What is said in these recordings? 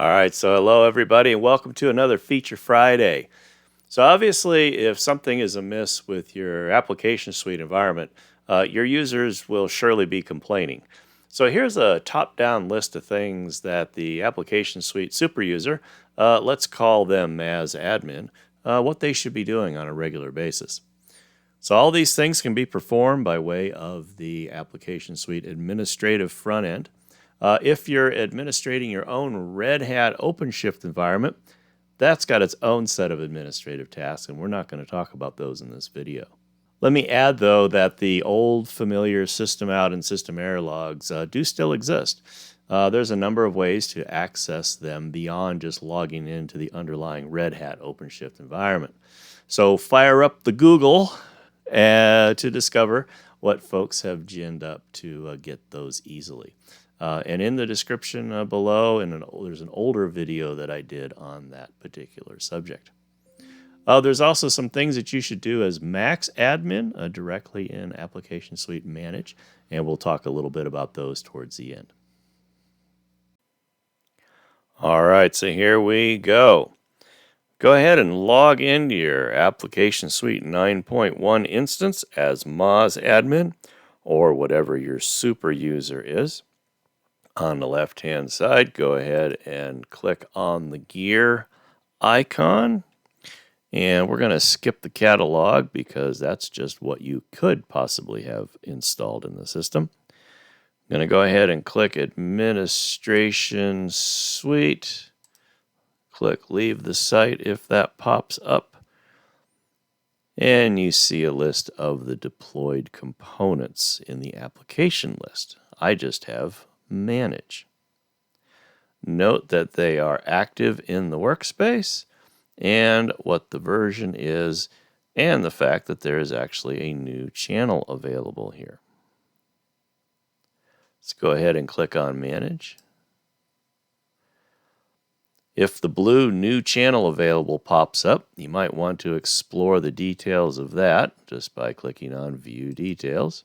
All right, so hello everybody, and welcome to another Feature Friday. So obviously, if something is amiss with your application suite environment, your users will surely be complaining. So here's a top-down list of things that the application suite super user, let's call them MAXADMIN, what they should be doing on a regular basis. So all these things can be performed by way of the application suite administrative front end. If you're administrating your own Red Hat OpenShift environment, that's got its own set of administrative tasks, and we're not going to talk about those in this video. Let me add, though, that the old familiar system out and system error logs do still exist. There's a number of ways to access them beyond just logging into the underlying Red Hat OpenShift environment. So fire up the Google to discover what folks have ginned up to get those easily. And in the description below, there's an older video that I did on that particular subject. There's also some things that you should do as MAXADMIN directly in Application Suite Manage, and we'll talk a little bit about those towards the end. All right, so here we go. Go ahead and log into your Application Suite 9.1 instance as MAXADMIN, or whatever your super user is. On the left-hand side, go ahead and click on the gear icon. And we're going to skip the catalog because that's just what you could possibly have installed in the system. I'm going to go ahead and click Administration Suite. Click Leave the Site if that pops up. And you see a list of the deployed components in the application list. I just have Manage. Note that they are active in the workspace and what the version is, and the fact that there is actually a new channel available here. Let's go ahead and click on Manage. If the blue New Channel Available pops up, you might want to explore the details of that just by clicking on View Details.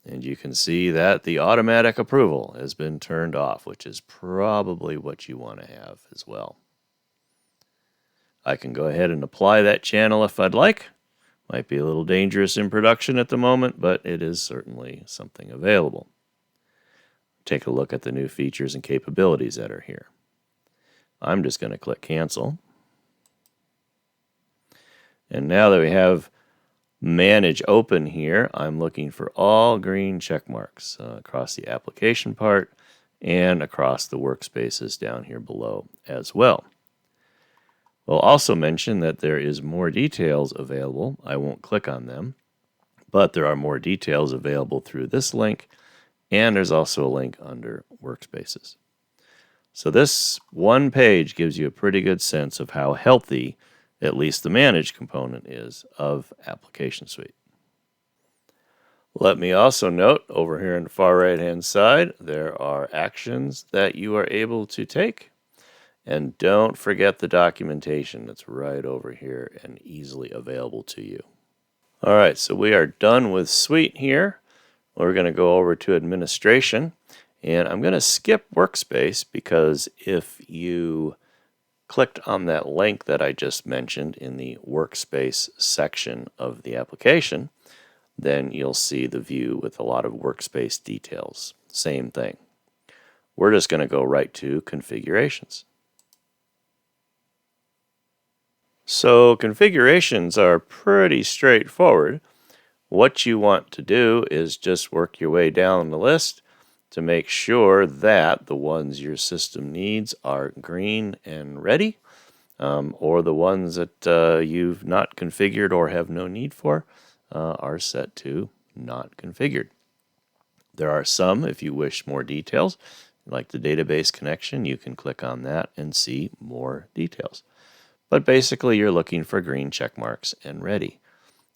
And you can see that the automatic approval has been turned off, which is probably what you want to have as well. I can go ahead and apply that channel if I'd like. Might be a little dangerous in production at the moment, but it is certainly something available. Take a look at the new features and capabilities that are here. I'm just going to click Cancel. And now that we have Manage open here, I'm looking for all green check marks across the application part and across the workspaces down here below as well. We'll also mention that there is more details available. I won't click on them, but there are more details available through this link, and there's also a link under Workspaces. So this one page gives you a pretty good sense of how healthy at least the Manage component is of Application Suite. Let me also note over here on the far right-hand side, there are actions that you are able to take. And don't forget the documentation that's right over here and easily available to you. All right, so we are done with Suite here. We're going to go over to Administration. And I'm going to skip Workspace because if you clicked on that link that I just mentioned in the Workspace section of the application, then you'll see the view with a lot of workspace details. Same thing. We're just going to go right to Configurations. So configurations are pretty straightforward. What you want to do is just work your way down the list to make sure that the ones your system needs are green and ready, or the ones that you've not configured or have no need for are set to not configured. There are some, if you wish more details, like the database connection, you can click on that and see more details. But basically, you're looking for green check marks and ready.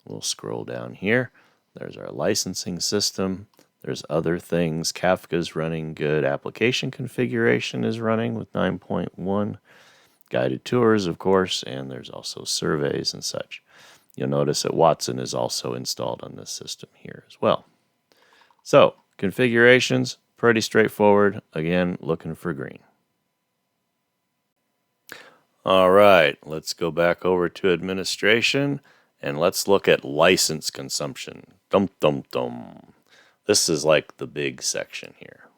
We'll scroll down here. There's our licensing system. There's other things. Kafka's running good. Application configuration is running with 9.1. Guided tours, of course, and there's also surveys and such. You'll notice that Watson is also installed on this system here as well. So, configurations, pretty straightforward. Again, looking for green. All right, let's go back over to administration and let's look at license consumption. Dum dum dum. This is like the big section here.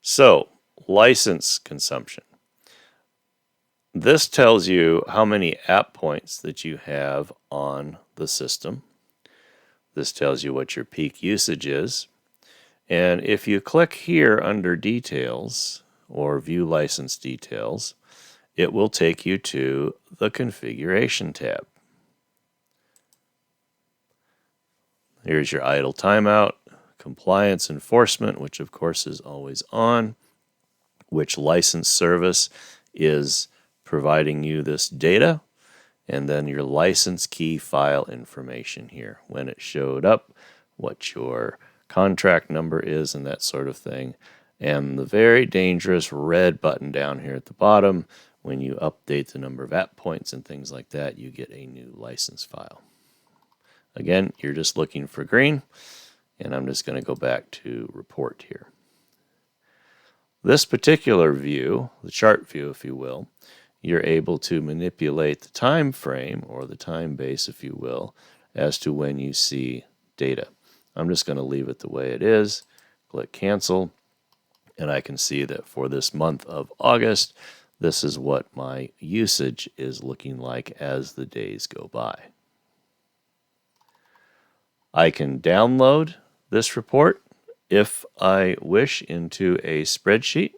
So, license consumption. This tells you how many app points that you have on the system. This tells you what your peak usage is. And if you click here under details or view license details, it will take you to the configuration tab. Here's your idle timeout, compliance enforcement, which of course is always on, which license service is providing you this data, and then your license key file information here, when it showed up, what your contract number is, and that sort of thing. And the very dangerous red button down here at the bottom, when you update the number of app points and things like that, you get a new license file. Again, you're just looking for green, and I'm just going to go back to report here. This particular view, the chart view if you will, you're able to manipulate the time frame, or the time base if you will, as to when you see data. I'm just going to leave it the way it is, click cancel, and I can see that for this month of August, this is what my usage is looking like as the days go by. I can download this report if I wish into a spreadsheet.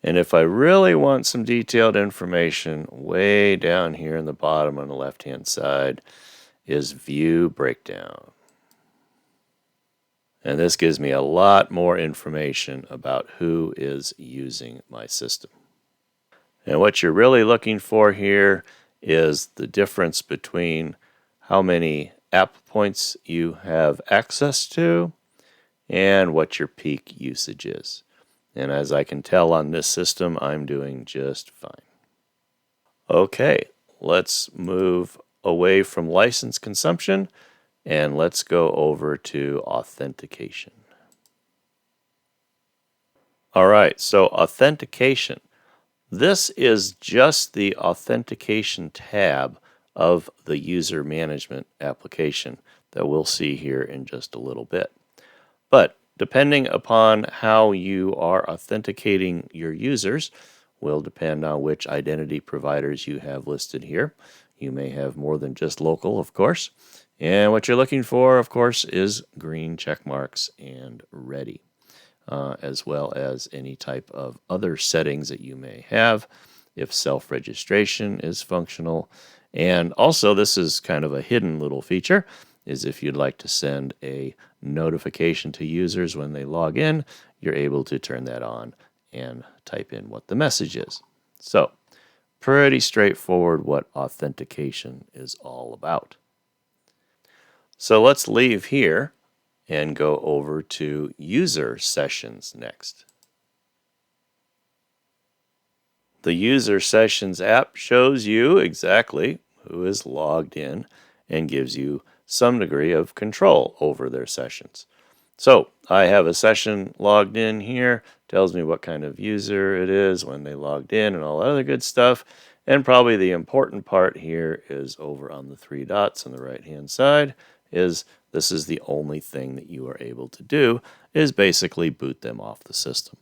And if I really want some detailed information, way down here in the bottom on the left-hand side is View Breakdown. And this gives me a lot more information about who is using my system. And what you're really looking for here is the difference between how many app points you have access to and what your peak usage is. And as I can tell on this system, I'm doing just fine. Okay, let's move away from license consumption and let's go over to authentication. All right, so authentication. This is just the authentication tab of the user management application that we'll see here in just a little bit. But depending upon how you are authenticating your users will depend on which identity providers you have listed here. You may have more than just local, of course. And what you're looking for, of course, is green check marks and ready, as well as any type of other settings that you may have, if self-registration is functional. And also, this is kind of a hidden little feature, is if you'd like to send a notification to users when they log in, you're able to turn that on and type in what the message is. So, pretty straightforward what authentication is all about. So let's leave here and go over to user sessions next. The user sessions app shows you exactly who is logged in and gives you some degree of control over their sessions. So I have a session logged in here, tells me what kind of user it is, when they logged in, and all that other good stuff. And probably the important part here is over on the three dots on the right hand side, is this is the only thing that you are able to do, is basically boot them off the system.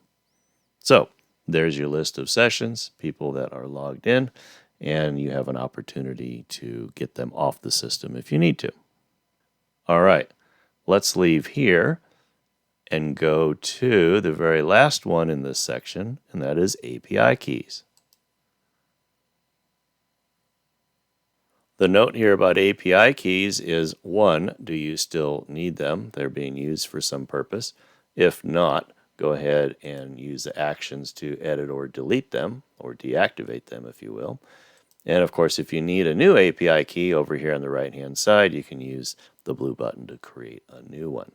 So there's your list of sessions, people that are logged in, and you have an opportunity to get them off the system if you need to. All right, let's leave here and go to the very last one in this section, and that is API keys. The note here about API keys is, one, do you still need them? They're being used for some purpose. If not, go ahead and use the actions to edit or delete them, or deactivate them if you will. And of course, if you need a new API key over here on the right-hand side, you can use the blue button to create a new one.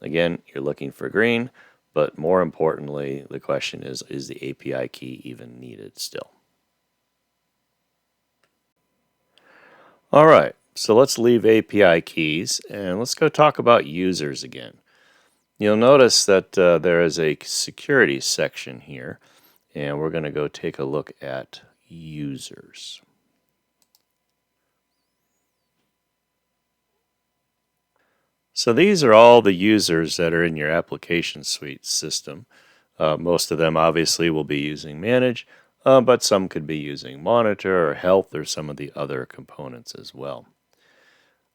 Again, you're looking for green, but more importantly, the question is the API key even needed still? All right, so let's leave API keys and let's go talk about users again. You'll notice that there is a security section here, and we're going to go take a look at users. So these are all the users that are in your application suite system. Most of them obviously will be using Manage, but some could be using Monitor or Health or some of the other components as well.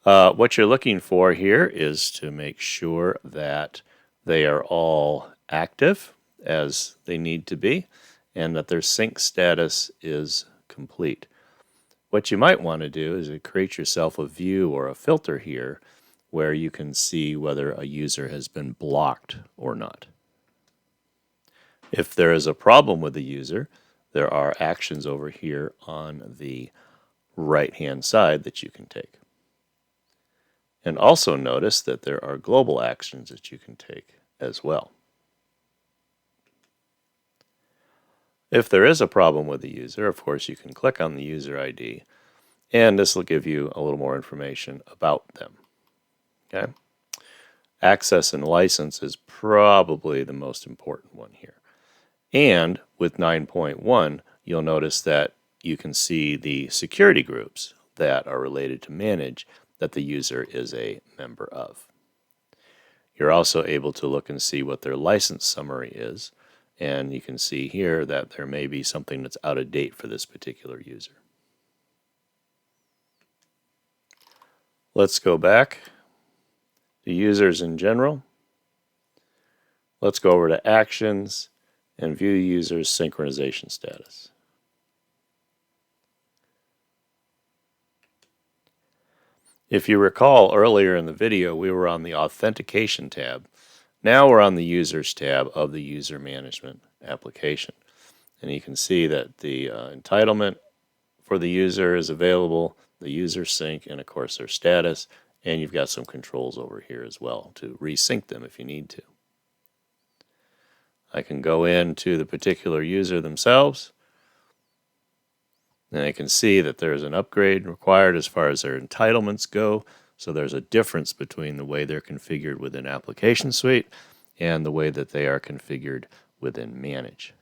What you're looking for here is to make sure that they are all active as they need to be and that their sync status is complete. What you might want to do is create yourself a view or a filter here where you can see whether a user has been blocked or not. If there is a problem with the user, there are actions over here on the right-hand side that you can take. And also notice that there are global actions that you can take as well. If there is a problem with the user, of course, you can click on the user ID, and this will give you a little more information about them. Okay? Access and license is probably the most important one here. And with 9.1, you'll notice that you can see the security groups that are related to Manage that the user is a member of. You're also able to look and see what their license summary is, and you can see here that there may be something that's out of date for this particular user. Let's go back to users in general. Let's go over to Actions and view users' synchronization status. If you recall earlier in the video, we were on the Authentication tab. Now we're on the Users tab of the User Management application. And you can see that the entitlement for the user is available, the user sync, and of course their status, and you've got some controls over here as well to resync them if you need to. I can go into the particular user themselves, and I can see that there's an upgrade required as far as their entitlements go. So there's a difference between the way they're configured within Application Suite and the way that they are configured within Manage.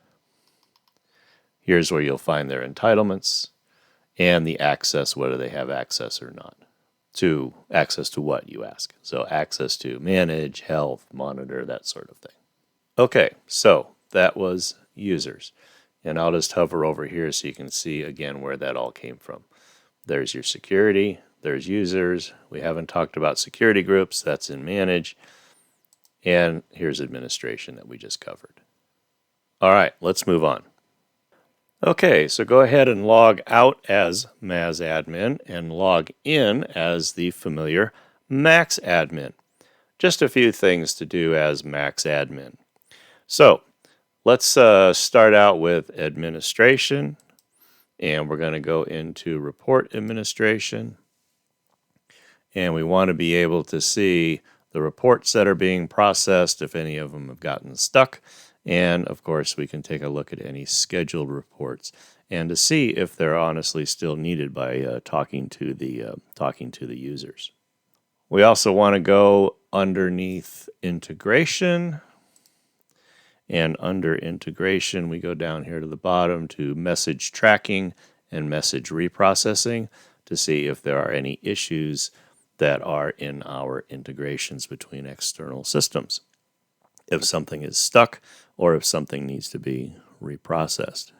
Here's where you'll find their entitlements and the access, whether they have access or not. To access to what, you ask? So access to Manage, Health, Monitor, that sort of thing. Okay, so that was users. And I'll just hover over here so you can see again where that all came from. There's your security, there's users. We haven't talked about security groups, that's in Manage. And here's administration that we just covered. All right, let's move on. Okay, so go ahead and log out as MAXADMIN and log in as the familiar MAXADMIN. Just a few things to do as MAXADMIN. So let's start out with administration, and we're going to go into report administration. And we want to be able to see the reports that are being processed, if any of them have gotten stuck. And of course, we can take a look at any scheduled reports and to see if they're honestly still needed by talking to the users. We also want to go underneath integration. And under integration, we go down here to the bottom to message tracking and message reprocessing to see if there are any issues that are in our integrations between external systems. If something is stuck or if something needs to be reprocessed.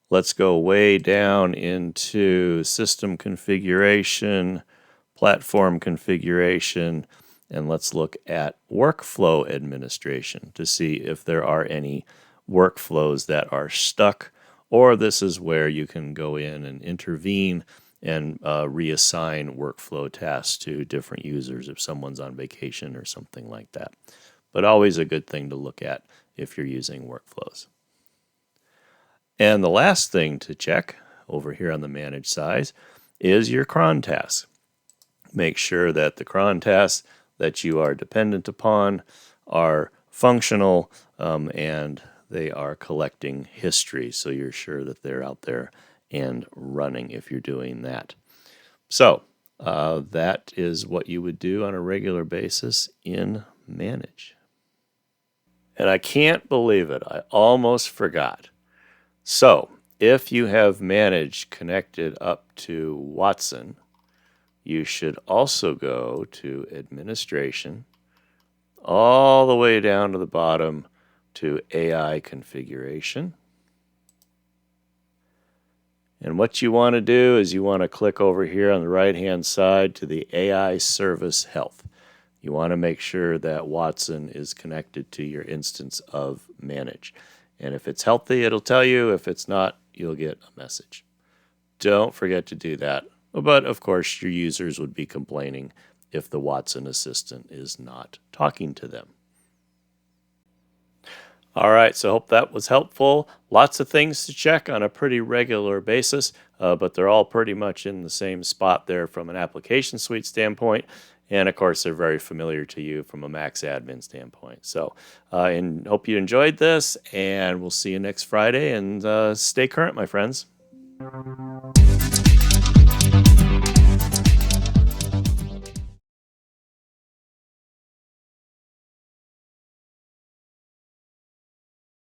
Let's go way down into system configuration, platform configuration, and let's look at workflow administration to see if there are any workflows that are stuck, or this is where you can go in and intervene and reassign workflow tasks to different users if someone's on vacation or something like that. But always a good thing to look at if you're using workflows. And the last thing to check over here on the Manage side is your cron tasks. Make sure that the cron tasks that you are dependent upon are functional and they are collecting history, so you're sure that they're out there and running if you're doing that. So that is what you would do on a regular basis in Manage. And I can't believe it. I almost forgot. So, if you have Manage connected up to Watson, you should also go to Administration, all the way down to the bottom to AI Configuration. And what you want to do is you want to click over here on the right-hand side to the AI Service Health. You want to make sure that Watson is connected to your instance of Manage. And if it's healthy, it'll tell you. If it's not, you'll get a message. Don't forget to do that. But of course, your users would be complaining if the Watson assistant is not talking to them. All right, so hope that was helpful. Lots of things to check on a pretty regular basis, but they're all pretty much in the same spot there from an application suite standpoint. And of course, they're very familiar to you from a MAXADMIN standpoint. So, and hope you enjoyed this, and we'll see you next Friday. And stay current, my friends.